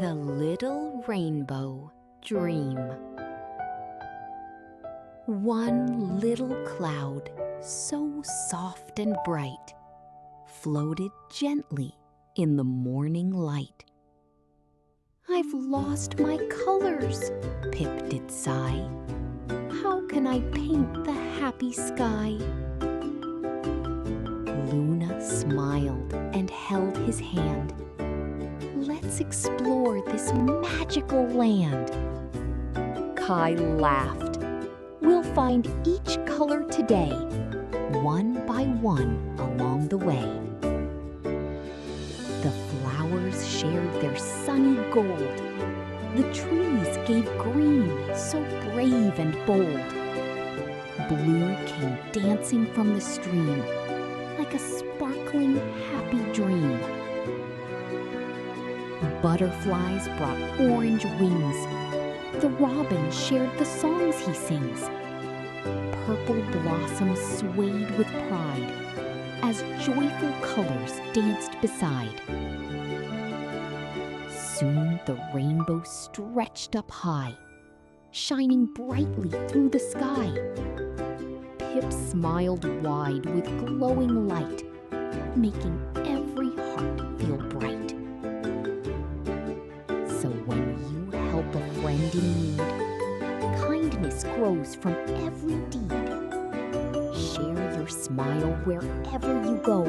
The Little Rainbow Dream. One little cloud, so soft and bright, floated gently in the morning light. "I've lost my colors," Pip did sigh. "How can I paint the happy sky?" Luna smiled and held his hand. "Let's explore this magical land." Kai laughed. "We'll find each color today, one by one along the way." The flowers shared their sunny gold. The trees gave green, so brave and bold. Blue came dancing from the stream, like a sparkling, happy dream. Butterflies brought orange wings. The robin shared the songs he sings. Purple blossoms swayed with pride as joyful colors danced beside. Soon the rainbow stretched up high, shining brightly through the sky. Pip smiled wide with glowing light, making every heart feel bright. So when you help a friend in need, kindness grows from every deed. Share your smile wherever you go.